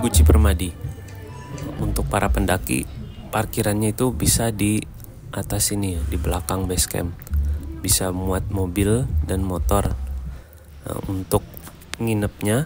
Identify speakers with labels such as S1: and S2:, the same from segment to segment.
S1: Guci Permadi. Untuk para pendaki, parkirannya itu bisa di atas sini ya, di belakang base camp. Bisa muat mobil dan motor. Nah, untuk nginepnya,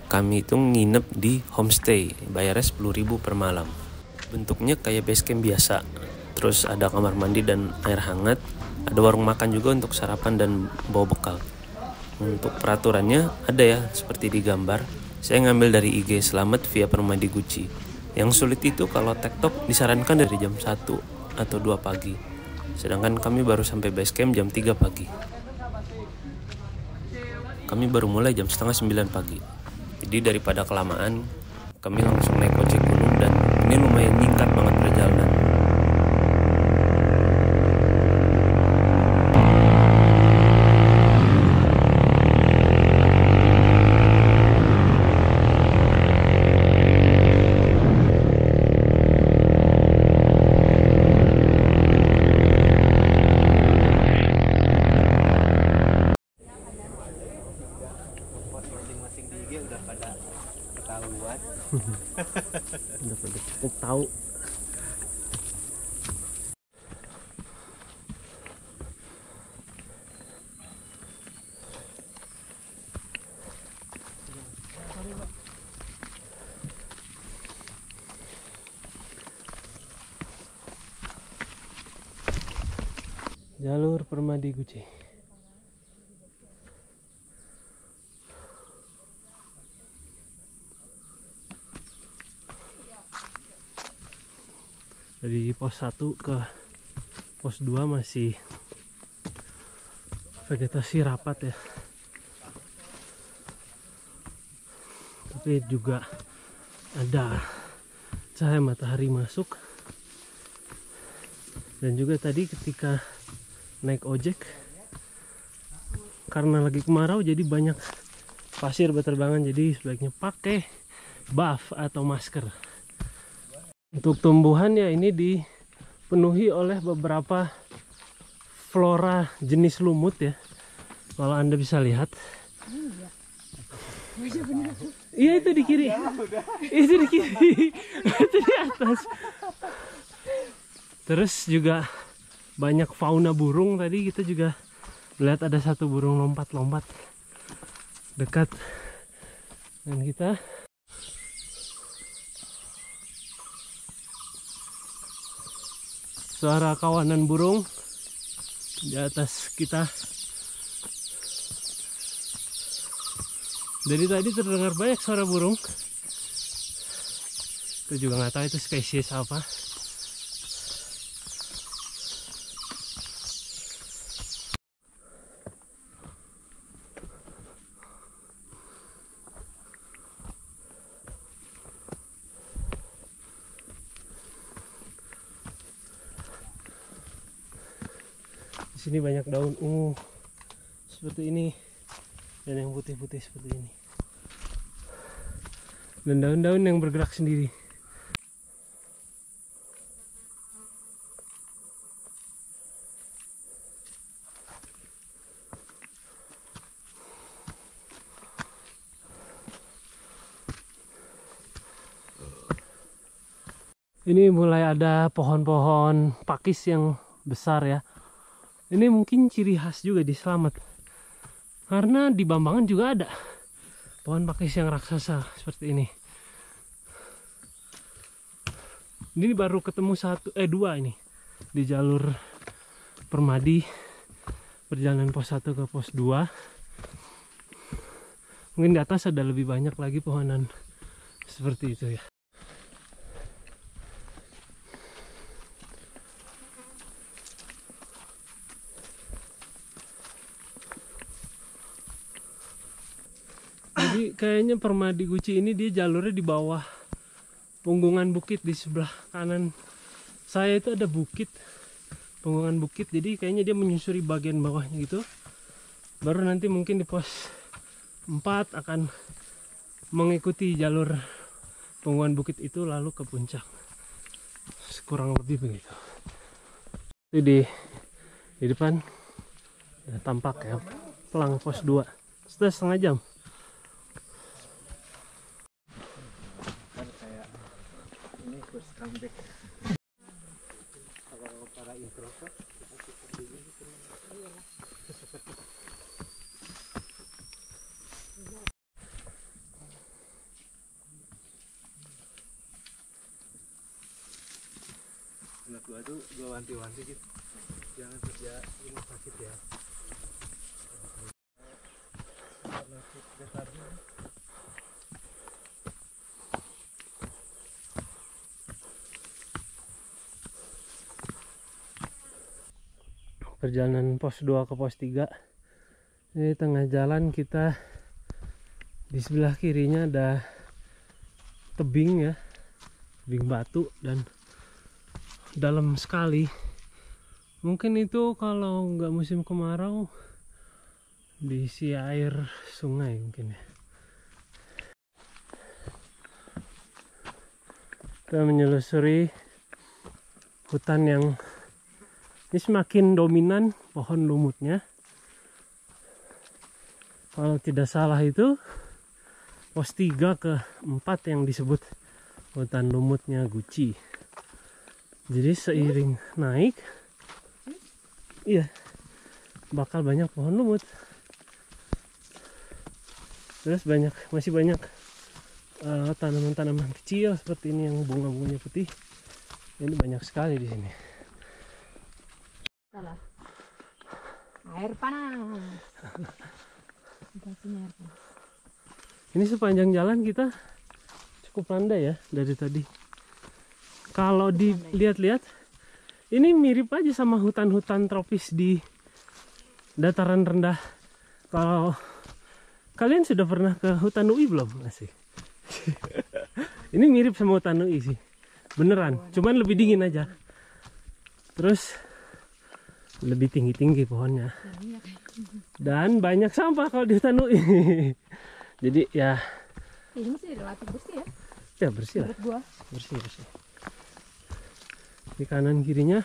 S1: kami itu nginep di homestay, bayarnya 10.000 per malam. Bentuknya kayak base camp biasa. Terus ada kamar mandi dan air hangat. Ada warung makan juga untuk sarapan dan bawa bekal. Untuk peraturannya ada ya, seperti di gambar. Saya ngambil dari IG Selamat via Permadi Guci. Yang sulit itu kalau tektok disarankan dari jam 1 atau 2 pagi. Sedangkan kami baru sampai base camp jam 3 pagi. Kami baru mulai jam setengah 9 pagi. Jadi daripada kelamaan, kami langsung naik ojek gunung dan ini lumayan nyingkat banget perjalanan. Udah pada cukup tahu. Jalur Permadi Guci. Dari pos 1 ke pos 2 masih vegetasi rapat ya, tapi juga ada cahaya matahari masuk. Dan juga tadi ketika naik ojek, karena lagi kemarau jadi banyak pasir berterbangan, jadi sebaiknya pakai buff atau masker. Untuk tumbuhan ya ini dipenuhi oleh beberapa flora jenis lumut ya. Kalau Anda bisa lihat. Iya itu di kiri. Itu di kiri. Itu di atas. Terus juga banyak fauna burung. Tadi kita juga lihat ada satu burung lompat-lompat dekat dengan kita. Suara kawanan burung di atas kita. Dari tadi terdengar banyak suara burung. Kita juga nggak tahu itu spesies apa. Di sini banyak daun ungu seperti ini dan yang putih-putih seperti ini, dan daun-daun yang bergerak sendiri. Ini mulai ada pohon-pohon pakis yang besar ya. Ini mungkin ciri khas juga di Selamat, karena di Bambangan juga ada pohon pakis yang raksasa seperti ini. Ini baru ketemu dua ini di jalur Permadi, perjalanan pos 1 ke pos 2. Mungkin di atas ada lebih banyak lagi pohonan seperti itu ya. Jadi kayaknya Permadi Guci ini dia jalurnya di bawah punggungan bukit. Di sebelah kanan saya itu ada bukit, punggungan bukit. Jadi kayaknya dia menyusuri bagian bawahnya gitu. Baru nanti mungkin di pos 4 akan mengikuti jalur punggungan bukit itu lalu ke puncak. Kurang lebih begitu. Itu di depan ya, tampak ya pelang pos 2. Sudah setengah jam.
S2: Kalau para introvert kita suka dulu gitu. Anak gua tuh gua wanti-wanti gitu, jangan kerja rumah sakit ya. Penyakit dasarnya. Perjalanan pos 2 ke pos 3. Ini tengah jalan kita, di sebelah kirinya ada tebing ya, tebing batu dan dalam sekali. Mungkin itu kalau nggak musim kemarau diisi air sungai mungkin ya. Kita menyelusuri hutan yang ini semakin dominan pohon lumutnya. Kalau tidak salah itu pos 3 ke 4 yang disebut hutan lumutnya Guci. Jadi seiring naik, iya, bakal banyak pohon lumut. Terus masih banyak tanaman-tanaman kecil seperti ini yang bunga-bunganya putih. Ini banyak sekali di sini.
S3: Salah. Air panas.
S2: Ini sepanjang jalan kita cukup landai ya dari tadi. Kalau dilihat-lihat, ini mirip aja sama hutan-hutan tropis di dataran rendah. Kalau kalian sudah pernah ke hutan UI belum? Asik. Ini mirip sama hutan UI sih. Beneran, cuman lebih dingin aja. Terus lebih tinggi-tinggi pohonnya. Dan banyak sampah kalau di hutan UI. Jadi ya
S3: Ini sih relatif bersih ya.
S2: ya bersih lah.
S3: Menurut gua.
S2: Bersih. Di kanan kirinya,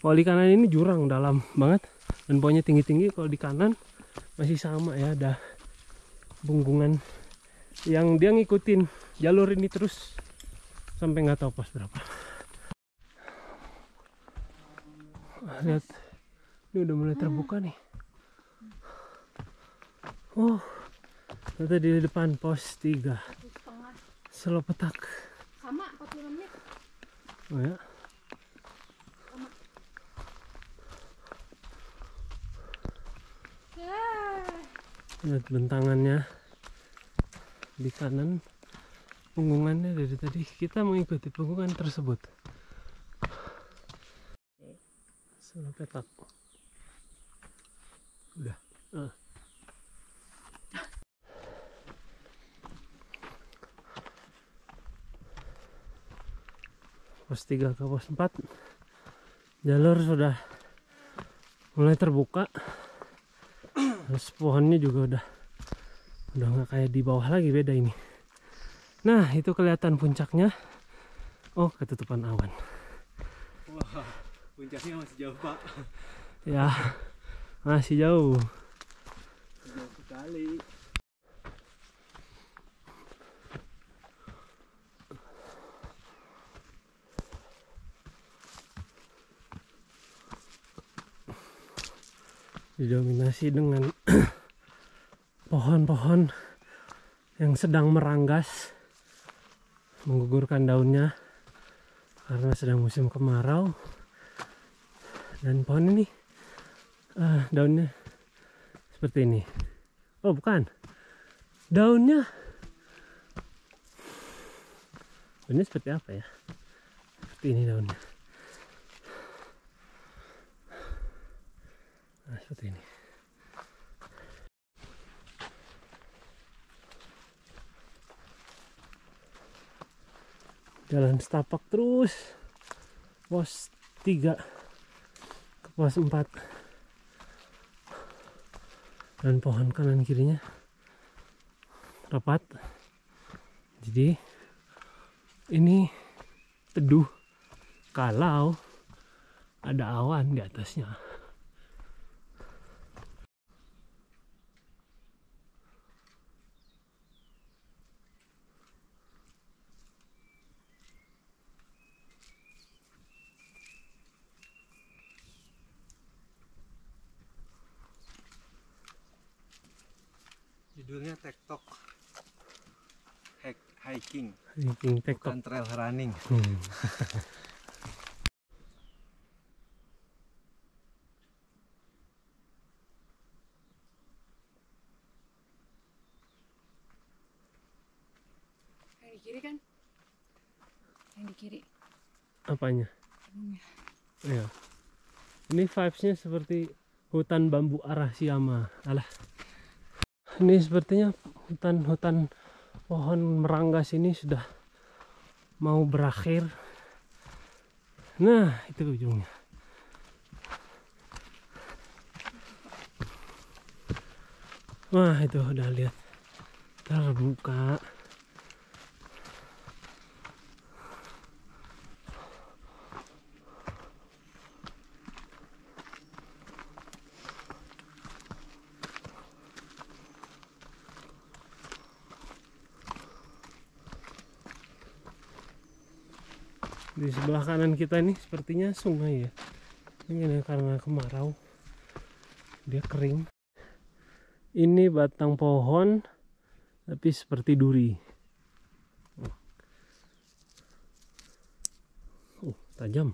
S2: kalau di kanan ini jurang dalam banget dan pohonnya tinggi-tinggi. Kalau di kanan masih sama ya, ada bungkungan yang dia ngikutin jalur ini terus sampai nggak tahu pos berapa. Lihat, ini udah mulai terbuka nih. Oh, ternyata di depan pos 3 Selopetak.
S3: Sama 45 menit.
S2: Oh ya. Lihat bentangannya di kanan, punggungannya dari tadi kita mengikuti punggungan tersebut. Selopetak. Udah. Pos 3 ke pos 4 jalur sudah mulai terbuka. Terus pohonnya juga udah nggak kayak di bawah lagi, beda ini. Nah, itu kelihatan puncaknya. Oh, ketutupan awan. Wah, puncaknya masih jauh, Pak. Ya, masih jauh. Jauh sekali. Didominasi dengan pohon-pohon yang sedang meranggas, menggugurkan daunnya karena sedang musim kemarau. Dan pohon ini daunnya seperti ini. Oh bukan, daunnya seperti apa ya, seperti ini daunnya. Nah, seperti ini. Jalan setapak terus pos 3 ke pos 4. Dan pohon kanan kirinya rapat. Jadi ini teduh kalau ada awan di atasnya.
S4: Judulnya TikTok hiking,
S2: TikTok.
S4: bukan trail running.
S3: Yang di kiri kan? Yang di kiri.
S2: Apanya? Ya. Ini vibesnya seperti hutan bambu Arashiyama. Alah. Ini sepertinya hutan pohon meranggas ini sudah mau berakhir. Nah, itu ujungnya. Wah, itu udah lihat terbuka. Di sebelah kanan kita ini sepertinya sungai ya. Ini karena kemarau dia kering. Ini batang pohon tapi seperti duri. Tajam.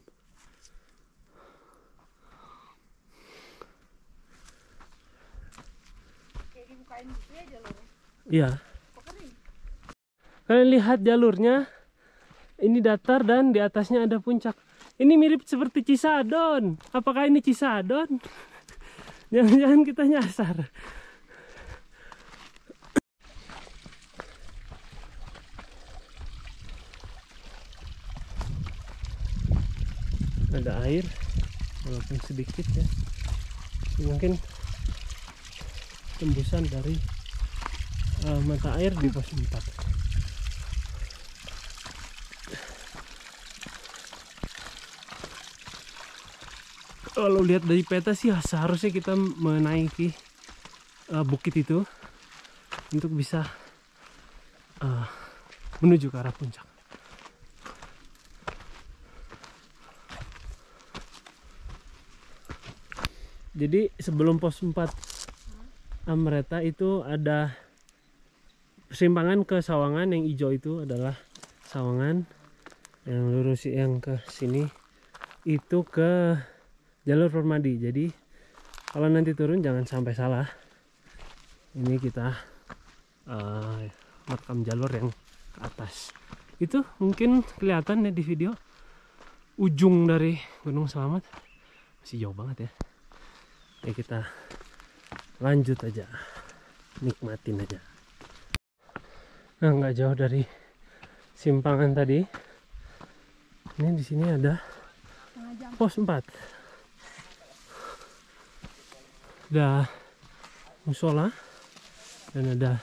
S3: Kayak dibukain gitu ya jalurnya.
S2: Iya. Kalian lihat jalurnya. Ini datar dan di atasnya ada puncak. Ini mirip seperti Cisadon. Apakah ini Cisadon? Jangan-jangan kita nyasar. Ada air, walaupun sedikit ya. Mungkin tembusan dari mata air di pos 4. Kalau lihat dari peta sih seharusnya kita menaiki bukit itu untuk bisa menuju ke arah puncak. Jadi sebelum pos 4 Amreta itu ada persimpangan ke Sawangan. Yang hijau itu adalah Sawangan, yang lurus yang ke sini itu ke jalur Permadi. Jadi kalau nanti turun jangan sampai salah. Ini kita makam jalur yang ke atas. Itu mungkin kelihatan ya di video. Ujung dari Gunung Selamat masih jauh banget ya. Ya kita lanjut aja, nikmatin aja. Nah, nggak jauh dari simpangan tadi. Ini di sini ada pos 4. Ada musola dan ada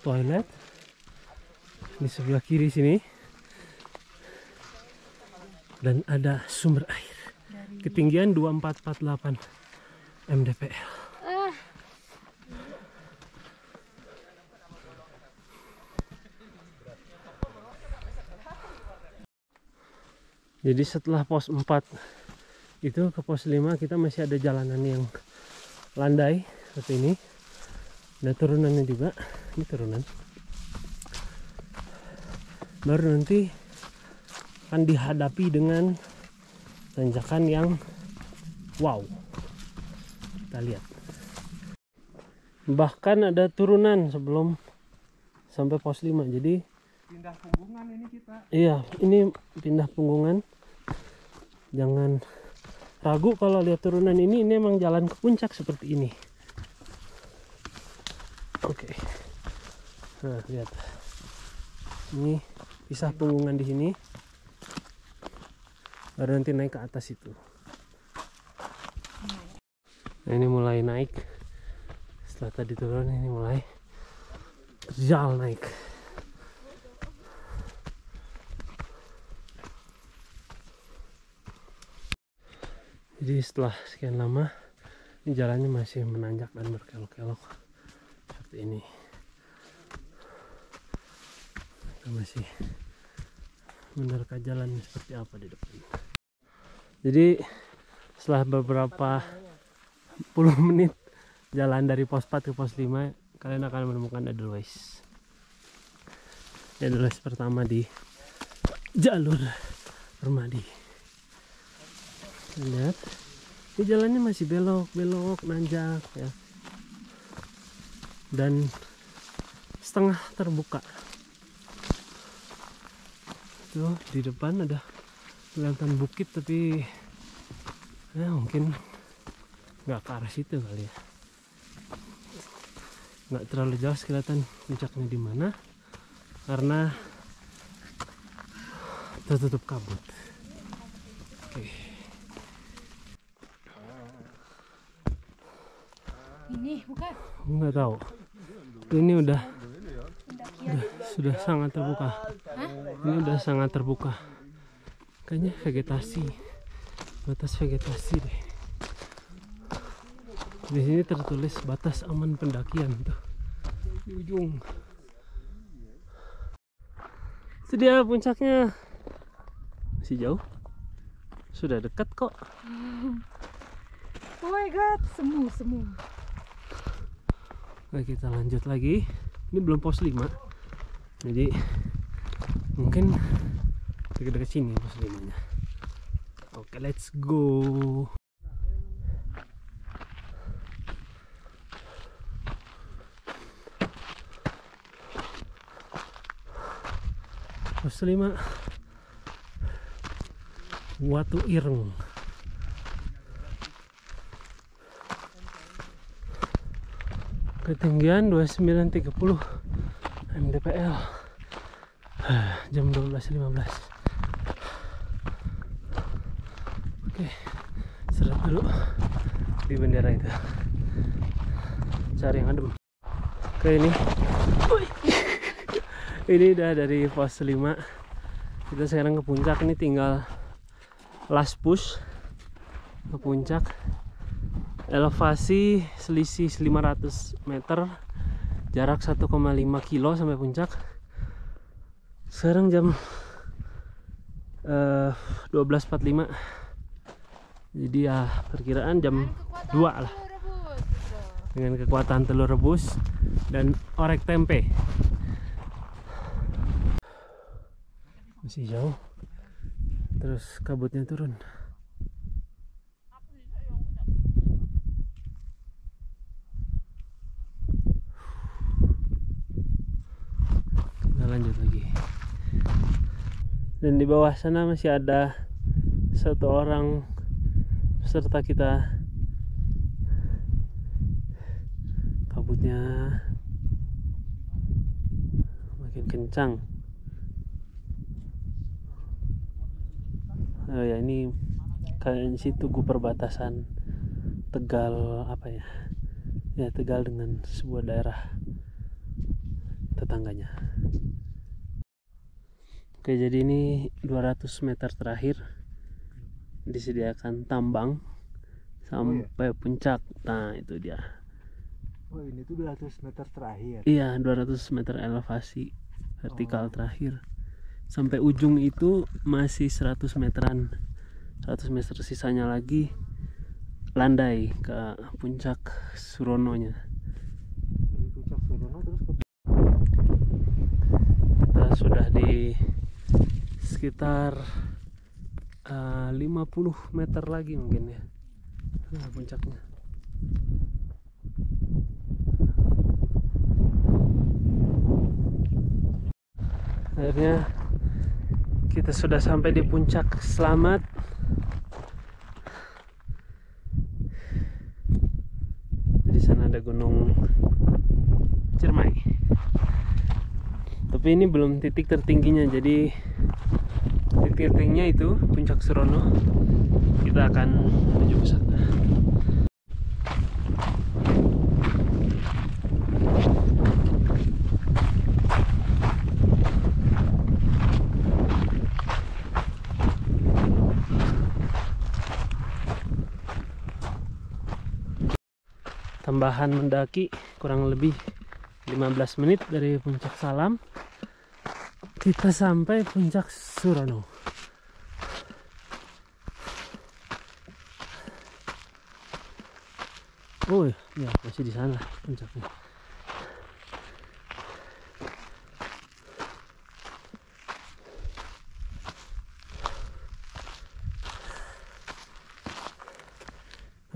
S2: toilet di sebelah kiri sini, dan ada sumber air ketinggian 2448 mdpl. Jadi setelah pos 4 itu ke pos 5 kita masih ada jalanan yang landai seperti ini. Ada turunannya juga. Ini turunan. Baru nanti akan dihadapi dengan tanjakan yang wow. Kita lihat. Bahkan ada turunan sebelum sampai pos 5. Jadi
S4: Pindah punggungan ini kita.
S2: iya, ini pindah punggungan. Jangan ragu kalau lihat turunan ini emang jalan ke puncak seperti ini. Oke. Nah, lihat. Ini pisah punggungan di sini. Baru nanti naik ke atas itu. Nah, ini mulai naik. Setelah tadi turun, ini mulai terjal naik. Jadi setelah sekian lama, ini jalannya masih menanjak dan berkelok-kelok seperti ini. Kita masih menerka jalan seperti apa di depan. Jadi setelah beberapa puluh menit jalan dari pos 4 ke pos 5, kalian akan menemukan Edelweiss. Edelweiss pertama di jalur Permadi. Lihat, ini jalannya masih belok nanjak ya, dan setengah terbuka. Tuh di depan ada kelihatan bukit, tapi ya mungkin nggak ke arah situ kali ya. Nggak terlalu jelas kelihatan puncaknya di mana karena tertutup kabut. Oke.
S3: Ini bukan
S2: Nggak tahu. Ini sudah sangat terbuka. Ini udah sangat terbuka. Kayaknya vegetasi, batas vegetasi deh. Di sini tertulis batas aman pendakian tuh di ujung. Itu dia puncaknya. Masih jauh. Sudah dekat kok.
S3: oh my god, semu.
S2: Oke, kita lanjut lagi. Ini belum pos 5. Jadi mungkin dekat-dekat sini pos 5-nya. Oke, let's go. Pos 5 Watu Ireng. Ketinggian 2930 mdpl. Jam 12.15. Oke, istirahat dulu di bendera itu. Cari yang adem. Oke, ini udah dari pos 5. Kita sekarang ke puncak. Ini tinggal last push ke puncak. Elevasi selisih 500 meter, jarak 1,5 kilo sampai puncak. Sekarang jam 12.45. Jadi ya perkiraan jam 2 lah. Dengan kekuatan telur rebus dan orek tempe. Masih jauh. Terus kabutnya turun. Lanjut lagi, dan di bawah sana masih ada satu orang peserta kita. Kabutnya makin kencang. Oh ya, ini kayak si Tugu perbatasan Tegal apa ya? Ya, Tegal dengan sebuah daerah tetangganya. Oke, jadi ini 200 meter terakhir disediakan tambang sampai puncak. Nah, itu dia.
S4: Oh, ini tuh 200 meter terakhir.
S2: Iya, 200 meter elevasi vertikal terakhir. Sampai ujung itu masih 100 meteran. 100 meter sisanya lagi landai ke puncak Surononya.
S4: Dari puncak Surono terus ke...
S2: Kita sudah di sekitar 50 meter lagi mungkin ya. Nah, puncaknya. Akhirnya kita sudah sampai di puncak. Selamat. Di sana ada Gunung Ciremai. Tapi ini belum titik tertingginya, jadi titik tertingginya itu puncak Surono. Kita akan menuju ke sana. Tambahan mendaki kurang lebih 15 menit dari puncak Salam, kita sampai puncak Surono. Oh ya, masih di sana puncaknya.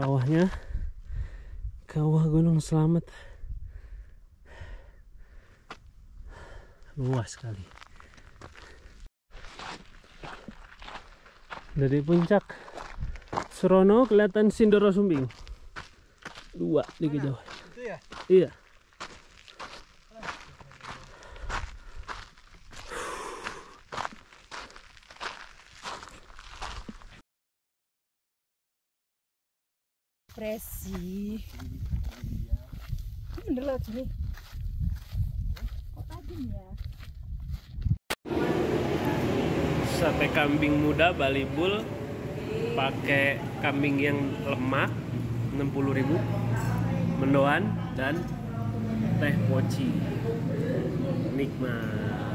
S2: Kawahnya, kawah Gunung Slamet, luas sekali. Dari puncak Surono kelihatan Sindoro Sumbing. Dua di kejauhan.
S4: Itu ya?
S2: Iya.
S3: Presi. Ini bener loh sini. Kok tajam ya?
S2: Sate kambing muda Bali Bull pakai kambing yang lemak 60.000, mendoan dan teh poci. Nikmat.